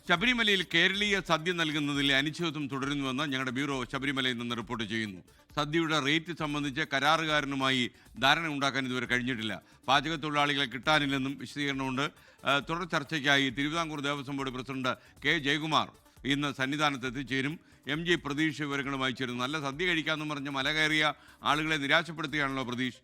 ശബരിമലയിൽ കേരളീയ സദ്യ നൽകുന്നതിലെ അനിശ്ചിതത്വം തുടരുന്നുവെന്ന് ഞങ്ങളുടെ ബ്യൂറോ ശബരിമലയിൽ നിന്ന് റിപ്പോർട്ട് ചെയ്യുന്നു. സദ്യയുടെ റേറ്റ് സംബന്ധിച്ച് കരാറുകാരനുമായി ധാരണ ഉണ്ടാക്കാൻ ഇതുവരെ കഴിഞ്ഞിട്ടില്ല. പാചക തൊഴിലാളികളെ കിട്ടാനില്ലെന്നും വിശദീകരണമുണ്ട്. തുടർ ചർച്ചയ്ക്കായി Thiruvithamkoor Devaswom board president K Jayakumar ഇന്ന് സന്നിധാനത്ത് എത്തിച്ചേരും. MJ പ്രതീഷ് വിവരങ്ങളുമായി ചേരുന്നു. നല്ല സദ്യ കഴിക്കാമെന്ന് പറഞ്ഞ് മല കയറിയ ആളുകളെ നിരാശപ്പെടുത്തുകയാണല്ലോ പ്രതീഷ്.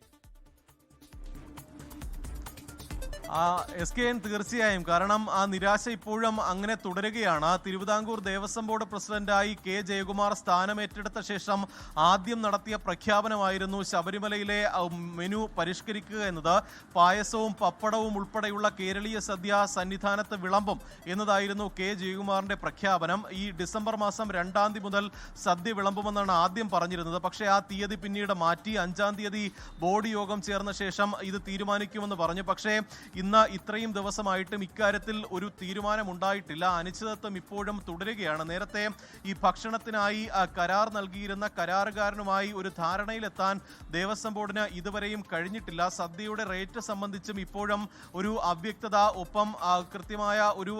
SKN തീർച്ചയായും, കാരണം ആ നിരാശ ഇപ്പോഴും അങ്ങനെ തുടരുകയാണ്. തിരുവിതാംകൂർ ദേവസ്വം ബോർഡ് പ്രസിഡന്റായി കെ ജയകുമാർ സ്ഥാനമേറ്റെടുത്ത ശേഷം ആദ്യം നടത്തിയ പ്രഖ്യാപനമായിരുന്നു ശബരിമലയിലെ മെനു പരിഷ്കരിക്കുക എന്നത്. പായസവും പപ്പടവും ഉൾപ്പെടെയുള്ള കേരളീയ സദ്യ സന്നിധാനത്ത് വിളമ്പും എന്നതായിരുന്നു കെ ജയകുമാറിന്റെ പ്രഖ്യാപനം. ഈ ഡിസംബർ മാസം 2-ാം തീയതി മുതൽ സദ്യ വിളമ്പുമെന്നാണ് ആദ്യം പറഞ്ഞിരുന്നത്. പക്ഷേ ആ തീയതി പിന്നീട് മാറ്റി 5-ാം തീയതി ബോർഡ് യോഗം ചേർന്ന ശേഷം ഇത് തീരുമാനിക്കുമെന്ന് പറഞ്ഞു. പക്ഷേ ഇന്ന് ഇത്രയും ദിവസമായിട്ടും ഇക്കാര്യത്തിൽ ഒരു തീരുമാനം ഉണ്ടായിട്ടില്ല. അനിശ്ചിതത്വം ഇപ്പോഴും തുടരുകയാണ്. നേരത്തെ ഈ ഭക്ഷണത്തിനായി കരാർ നൽകിയിരുന്ന കരാറുകാരനുമായി ഒരു ധാരണയിലെത്താൻ ദേവസ്വം ബോർഡിന് ഇതുവരെയും കഴിഞ്ഞിട്ടില്ല. സദ്യയുടെ റേറ്റ് സംബന്ധിച്ചും ഇപ്പോഴും ഒരു അവ്യക്തത, ഒപ്പം കൃത്യമായ ഒരു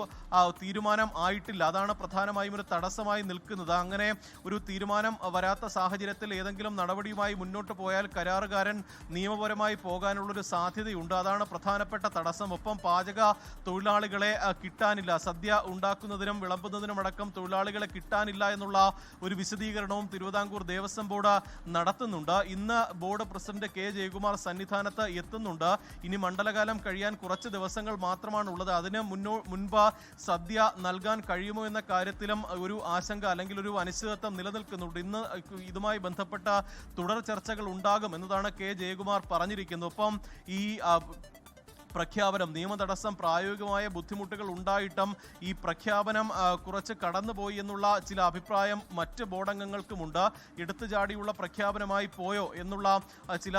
തീരുമാനം ആയിട്ടില്ല. അതാണ് പ്രധാനമായും ഒരു തടസ്സമായി നിൽക്കുന്നത്. അങ്ങനെ ഒരു തീരുമാനം വരാത്ത സാഹചര്യത്തിൽ ഏതെങ്കിലും നടപടിയുമായി മുന്നോട്ട് പോയാൽ കരാറുകാരൻ നിയമപരമായി പോകാനുള്ളൊരു സാധ്യതയുണ്ട്. അതാണ് പ്രധാനപ്പെട്ട തടസ്സം. ഒപ്പം പാചക തൊഴിലാളികളെ കിട്ടാനില്ല, സദ്യ ഉണ്ടാക്കുന്നതിനും വിളമ്പുന്നതിനും അടക്കം തൊഴിലാളികളെ കിട്ടാനില്ല എന്നുള്ള ഒരു വിശദീകരണവും തിരുവിതാംകൂർ ദേവസ്വം ബോർഡ് നടത്തുന്നുണ്ട്. ഇന്ന് ബോർഡ് പ്രസിഡന്റ് കെ ജയകുമാർ സന്നിധാനത്ത് എത്തുന്നുണ്ട്. ഇനി മണ്ഡലകാലം കഴിയാൻ കുറച്ച് ദിവസങ്ങൾ മാത്രമാണ് ഉള്ളത്. അതിന് മുൻപ് സദ്യ നൽകാൻ കഴിയുമോ എന്ന കാര്യത്തിലും ഒരു ആശങ്ക അല്ലെങ്കിൽ ഒരു അനിശ്ചിതത്വം നിലനിൽക്കുന്നുണ്ട്. ഇന്ന് ഇതുമായി ബന്ധപ്പെട്ട തുടർ ചർച്ചകൾ ഉണ്ടാകും എന്നതാണ് കെ ജയകുമാർ പറഞ്ഞിരിക്കുന്നത്. ഒപ്പം ഈ പ്രഖ്യാപനം നിയമതടസ്സം, പ്രായോഗികമായ ബുദ്ധിമുട്ടുകൾ ഉണ്ടായിട്ടും ഈ പ്രഖ്യാപനം കുറച്ച് കടന്നുപോയി എന്നുള്ള ചില അഭിപ്രായം മറ്റ് ബോർഡംഗങ്ങൾക്കുമുണ്ട്. എടുത്തുചാടിയുള്ള പ്രഖ്യാപനമായി പോയോ എന്നുള്ള ചില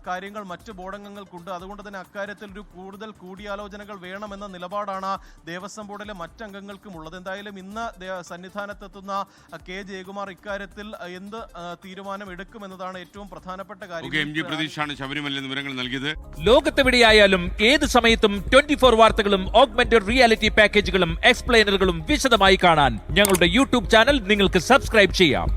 കാര്യങ്ങൾ മറ്റ് ബോർഡംഗങ്ങൾക്കുണ്ട്. അതുകൊണ്ട് തന്നെ അക്കാര്യത്തിൽ ഒരു കൂടുതൽ കൂടിയാലോചനകൾ വേണമെന്ന നിലപാടാണ് ദേവസ്വം ബോർഡിലെ മറ്റംഗങ്ങൾക്കുമുള്ളത്. എന്തായാലും ഇന്ന് സന്നിധാനത്തെത്തുന്ന കെ ജയകുമാർ ഇക്കാര്യത്തിൽ എന്ത് തീരുമാനം എടുക്കുമെന്നതാണ് ഏറ്റവും പ്രധാനപ്പെട്ട കാര്യം. ശബരിമല വിവരങ്ങൾ നൽകിയത്. ലോകത്തെവിടെയായാലും ഏത് സമയത്തും 24 വാർത്തകളും ഓഗ്മെന്റഡ് റിയാലിറ്റി പാക്കേജുകളും എക്സ്പ്ലെയിനറുകളും വിശദമായി കാണാൻ ഞങ്ങളുടെ യൂട്യൂബ് ചാനൽ നിങ്ങൾക്ക് സബ്സ്ക്രൈബ് ചെയ്യാം.